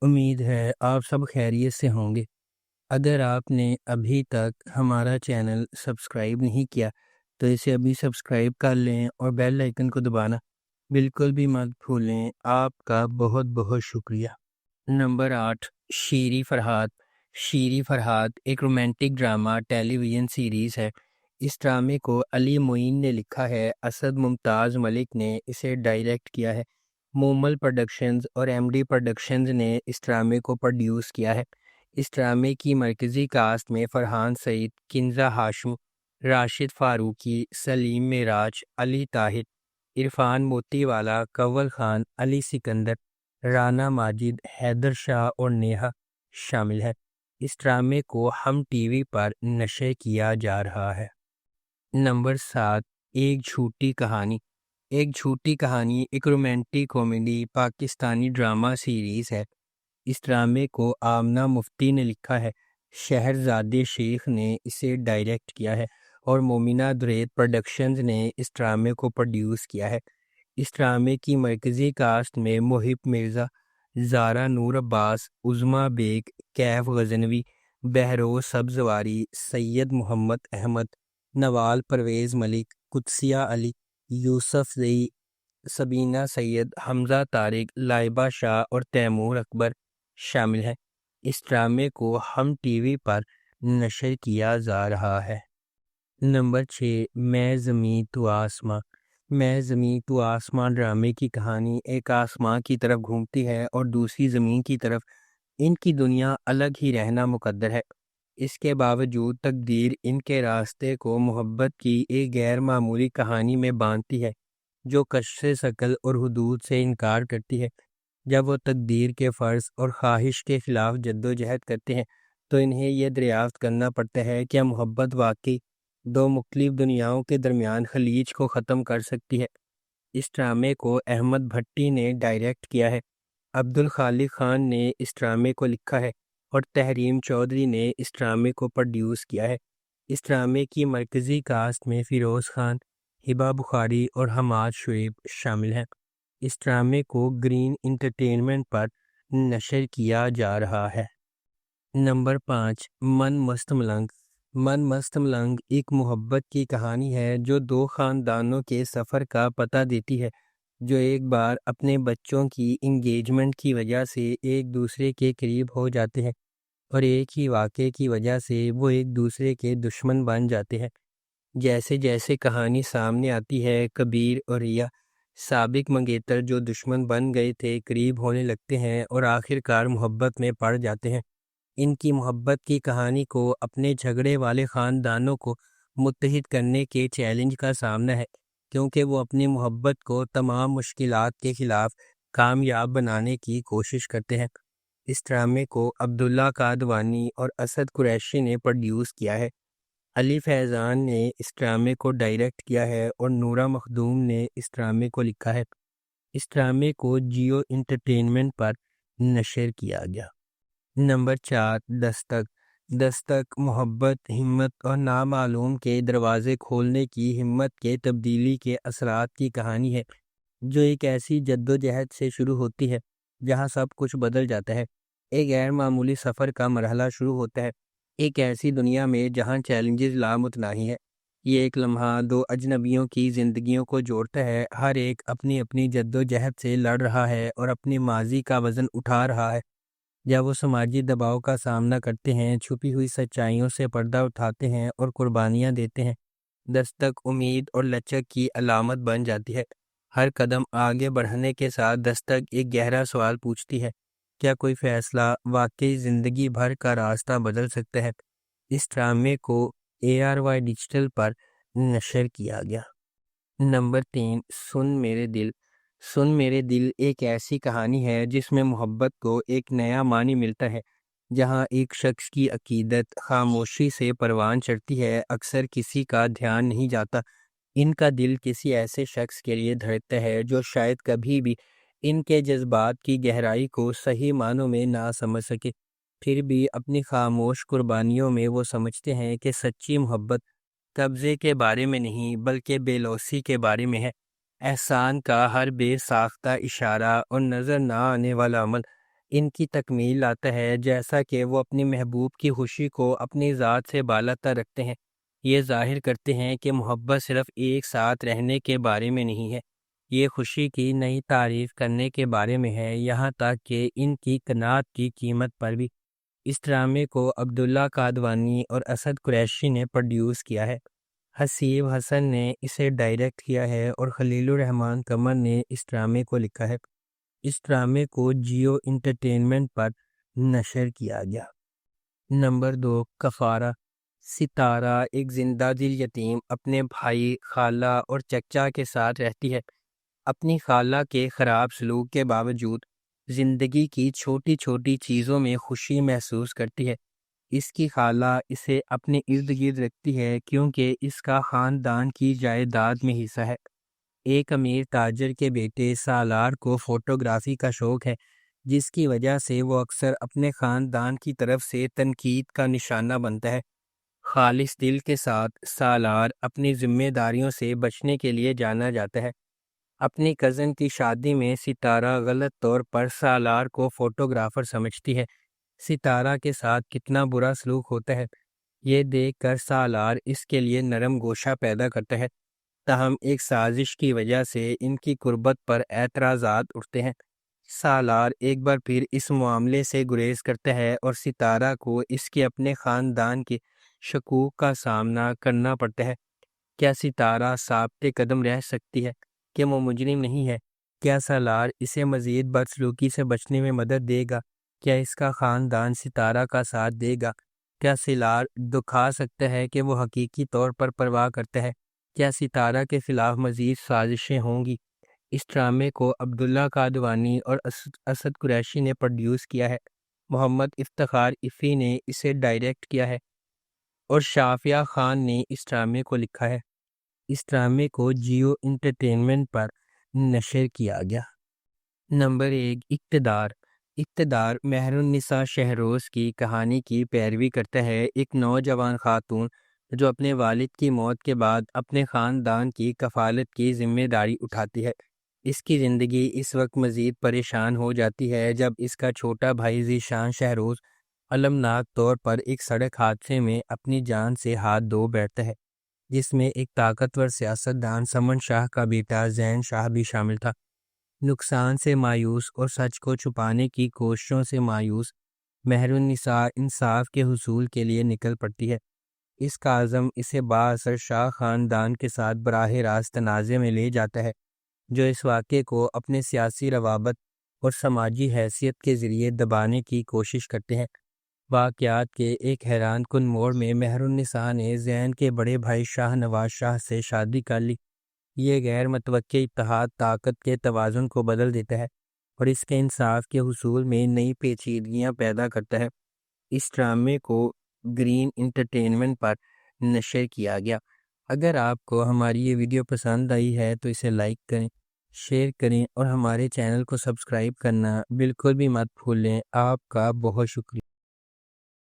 امید ہے آپ سب خیریت سے ہوں گے۔ اگر آپ نے ابھی تک ہمارا چینل سبسکرائب نہیں کیا تو اسے ابھی سبسکرائب کر لیں اور بیل آئکن کو دبانا بالکل بھی مت بھولیں۔ آپ کا بہت بہت شکریہ۔ نمبر 8، شیریں فرحات۔ شیریں فرحات ایک رومانٹک ڈرامہ ٹیلی ویژن سیریز ہے۔ اس ڈرامے کو علی معین نے لکھا ہے، اسد ممتاز ملک نے اسے ڈائریکٹ کیا ہے۔ مومل پروڈکشنز اور ایم ڈی پروڈکشنز نے اس ڈرامے کو پروڈیوس کیا ہے۔ اس ڈرامے کی مرکزی کاسٹ میں فرحان سعید، کنزہ ہاشم، راشد فاروقی، سلیم معراج، علی طاہر، عرفان موتی والا، کنول خان، علی سکندر، رانا ماجد، حیدر شاہ اور نیہا شامل ہے۔ اس ڈرامے کو ہم ٹی وی پر نشر کیا جا رہا ہے۔ نمبر 7، ایک جھوٹی کہانی۔ ایک جھوٹی کہانی ایک romantic comedy Pakistani drama series ہے۔ اس ڈرامے کو آمنہ مفتی نے لکھا ہے، شہرزاد شیخ نے اسے ڈائریکٹ کیا ہے اور مومنہ درید پروڈکشنز نے اس ڈرامے کو پروڈیوس کیا ہے۔ اس ڈرامے کی مرکزی کاسٹ میں محب مرزا، زارا نور عباس، عظمیٰ بیگ، کیف غزنوی، بہروز سبزواری، سید محمد احمد، نوال پرویز ملک، قدسیہ علی، یوسف زئی، سبینہ سید، حمزہ طارق، لائبہ شاہ اور تیمور اکبر شامل ہیں۔ اس ڈرامے کو ہم ٹی وی پر نشر کیا جا رہا ہے۔ نمبر 6، میں زمیں تو آسماں۔ میں زمیں تو آسماں ڈرامے کی کہانی ایک آسماں کی طرف گھومتی ہے اور دوسری زمین کی طرف۔ ان کی دنیا الگ ہی رہنا مقدر ہے۔ اس کے باوجود تقدیر ان کے راستے کو محبت کی ایک غیر معمولی کہانی میں باندھتی ہے جو کشش ثقل اور حدود سے انکار کرتی ہے۔ جب وہ تقدیر کے فرض اور خواہش کے خلاف جدوجہد کرتے ہیں تو انہیں یہ دریافت کرنا پڑتا ہے کہ محبت واقعی دو مختلف دنیاؤں کے درمیان خلیج کو ختم کر سکتی ہے۔ اس ڈرامے کو احمد بھٹی نے ڈائریکٹ کیا ہے، عبد الخالق خان نے اس ڈرامے کو لکھا ہے اور تحریم چودھری نے اس ڈرامے کو پروڈیوس کیا ہے۔ اس ڈرامے کی مرکزی کاسٹ میں فیروز خان، ہبہ بخاری اور حماد شعیب شامل ہیں۔ اس ڈرامے کو گرین انٹرٹینمنٹ پر نشر کیا جا رہا ہے۔ نمبر 5، من مست ملنگ۔ من مست ملنگ ایک محبت کی کہانی ہے جو دو خاندانوں کے سفر کا پتہ دیتی ہے جو ایک بار اپنے بچوں کی انگیجمنٹ کی وجہ سے ایک دوسرے کے قریب ہو جاتے ہیں اور ایک ہی واقعے کی وجہ سے وہ ایک دوسرے کے دشمن بن جاتے ہیں۔ جیسے جیسے کہانی سامنے آتی ہے، کبیر اور ریا، سابق منگیتر جو دشمن بن گئے تھے، قریب ہونے لگتے ہیں اور آخر کار محبت میں پڑ جاتے ہیں۔ ان کی محبت کی کہانی کو اپنے جھگڑے والے خاندانوں کو متحد کرنے کے چیلنج کا سامنا ہے، کیونکہ وہ اپنی محبت کو تمام مشکلات کے خلاف کامیاب بنانے کی کوشش کرتے ہیں۔ اس ڈرامے کو عبداللہ قادوانی اور اسد قریشی نے پروڈیوس کیا ہے۔ علی فیضان نے اس ڈرامے کو ڈائریکٹ کیا ہے اور نورہ مخدوم نے اس ڈرامے کو لکھا ہے۔ اس ڈرامے کو جیو انٹرٹینمنٹ پر نشر کیا گیا۔ نمبر 4، دستک۔ دستک محبت، ہمت اور نامعلوم کے دروازے کھولنے کی ہمت کے تبدیلی کے اثرات کی کہانی ہے جو ایک ایسی جدوجہد سے شروع ہوتی ہے جہاں سب کچھ بدل جاتا ہے۔ ایک غیر معمولی سفر کا مرحلہ شروع ہوتا ہے، ایک ایسی دنیا میں جہاں چیلنجز لامتناہی ہے۔ یہ ایک لمحہ دو اجنبیوں کی زندگیوں کو جوڑتا ہے، ہر ایک اپنی اپنی جدوجہد سے لڑ رہا ہے اور اپنے ماضی کا وزن اٹھا رہا ہے۔ جب وہ سماجی دباؤ کا سامنا کرتے ہیں، چھپی ہوئی سچائیوں سے پردہ اٹھاتے ہیں اور قربانیاں دیتے ہیں، دستک امید اور لچک کی علامت بن جاتی ہے۔ ہر قدم آگے بڑھنے کے ساتھ دستک ایک گہرا سوال پوچھتی ہے، کیا کوئی فیصلہ واقعی زندگی بھر کا راستہ بدل سکتا ہے؟ اس ڈرامے کو ARY ڈیجیٹل پر نشر کیا گیا۔ نمبر 3، سن میرے دل۔ سن میرے دل ایک ایسی کہانی ہے جس میں محبت کو ایک نیا معنی ملتا ہے۔ جہاں ایک شخص کی عقیدت خاموشی سے پروان چڑھتی ہے، اکثر کسی کا دھیان نہیں جاتا۔ ان کا دل کسی ایسے شخص کے لیے دھڑکتا ہے جو شاید کبھی بھی ان کے جذبات کی گہرائی کو صحیح معنوں میں نہ سمجھ سکے، پھر بھی اپنی خاموش قربانیوں میں وہ سمجھتے ہیں کہ سچی محبت قبضے کے بارے میں نہیں بلکہ بے لوثی کے بارے میں ہے۔ احسان کا ہر بے ساختہ اشارہ اور نظر نہ آنے والا عمل ان کی تکمیل لاتا ہے، جیسا کہ وہ اپنی محبوب کی خوشی کو اپنی ذات سے بالاتر رکھتے ہیں۔ یہ ظاہر کرتے ہیں کہ محبت صرف ایک ساتھ رہنے کے بارے میں نہیں ہے، یہ خوشی کی نئی تعریف کرنے کے بارے میں ہے، یہاں تک کہ ان کی قناعت کی قیمت پر بھی۔ اس ڈرامے کو عبداللہ قادوانی اور اسد قریشی نے پروڈیوس کیا ہے۔ حسیب حسن نے اسے ڈائریکٹ کیا ہے اور خلیل الرحمن قمر نے اس ڈرامے کو لکھا ہے۔ اس ڈرامے کو جیو انٹرٹینمنٹ پر نشر کیا گیا۔ نمبر 2، کفارہ۔ ستارہ ایک زندہ دل یتیم اپنے بھائی، خالہ اور چچا کے ساتھ رہتی ہے۔ اپنی خالہ کے خراب سلوک کے باوجود زندگی کی چھوٹی چھوٹی چیزوں میں خوشی محسوس کرتی ہے۔ اس کی خالہ اسے اپنے ارد گرد رکھتی ہے کیونکہ اس کا خاندان کی جائیداد میں حصہ ہے۔ ایک امیر تاجر کے بیٹے سالار کو فوٹوگرافی کا شوق ہے، جس کی وجہ سے وہ اکثر اپنے خاندان کی طرف سے تنقید کا نشانہ بنتا ہے۔ خالص دل کے ساتھ سالار اپنی ذمہ داریوں سے بچنے کے لیے جانا جاتا ہے۔ اپنی کزن کی شادی میں ستارہ غلط طور پر سالار کو فوٹوگرافر سمجھتی ہے۔ ستارہ کے ساتھ کتنا برا سلوک ہوتا ہے، یہ دیکھ کر سالار اس کے لیے نرم گوشہ پیدا کرتا ہے، تاہم ایک سازش کی وجہ سے ان کی قربت پر اعتراضات اٹھتے ہیں۔ سالار ایک بار پھر اس معاملے سے گریز کرتا ہے اور ستارہ کو اس کے اپنے خاندان کے شکوک کا سامنا کرنا پڑتا ہے۔ کیا ستارہ ثابت قدم رہ سکتی ہے کہ وہ مجرم نہیں ہے؟ کیا سالار اسے مزید بدسلوکی سے بچنے میں مدد دے گا؟ کیا اس کا خاندان ستارہ کا ساتھ دے گا؟ کیا سالار دکھا سکتا ہے کہ وہ حقیقی طور پر پرواہ کرتا ہے؟ کیا ستارہ کے خلاف مزید سازشیں ہوں گی؟ اس ڈرامے کو عبداللہ قادوانی اور اسد قریشی نے پروڈیوس کیا ہے۔ محمد افتخار افی نے اسے ڈائریکٹ کیا ہے اور شافیہ خان نے اس ڈرامے کو لکھا ہے۔ اس ڈرامے کو جیو انٹرٹینمنٹ پر نشر کیا گیا۔ نمبر 1، اقتدار۔ اقتدار مہر النساء شہروز کی کہانی کی پیروی کرتا ہے۔ ایک نوجوان خاتون جو اپنے والد کی موت کے بعد اپنے خاندان کی کفالت کی ذمہ داری اٹھاتی ہے۔ اس کی زندگی اس وقت مزید پریشان ہو جاتی ہے جب اس کا چھوٹا بھائی ذیشان شہروز المناک طور پر ایک سڑک حادثے میں اپنی جان سے ہاتھ دھو بیٹھتا ہے، جس میں ایک طاقتور سیاستدان سمن شاہ کا بیٹا زین شاہ بھی شامل تھا۔ نقصان سے مایوس اور سچ کو چھپانے کی کوششوں سے مایوس، مہر النساء انصاف کے حصول کے لیے نکل پڑتی ہے۔ اس کا عزم اسے بااثر شاہ خاندان کے ساتھ براہ راست تنازع میں لے جاتا ہے، جو اس واقعے کو اپنے سیاسی روابط اور سماجی حیثیت کے ذریعے دبانے کی کوشش کرتے ہیں۔ واقعات کے ایک حیران کن موڑ میں مہر النساء نے زین کے بڑے بھائی شاہ نواز شاہ سے شادی کر لی۔ یہ غیر متوقع اتحاد طاقت کے توازن کو بدل دیتا ہے اور اس کے انصاف کے حصول میں نئی پیچیدگیاں پیدا کرتا ہے۔ اس ڈرامے کو گرین انٹرٹینمنٹ پر نشر کیا گیا۔ اگر آپ کو ہماری یہ ویڈیو پسند آئی ہے تو اسے لائک کریں، شیئر کریں اور ہمارے چینل کو سبسکرائب کرنا بالکل بھی مت بھولیں۔ آپ کا بہت شکریہ۔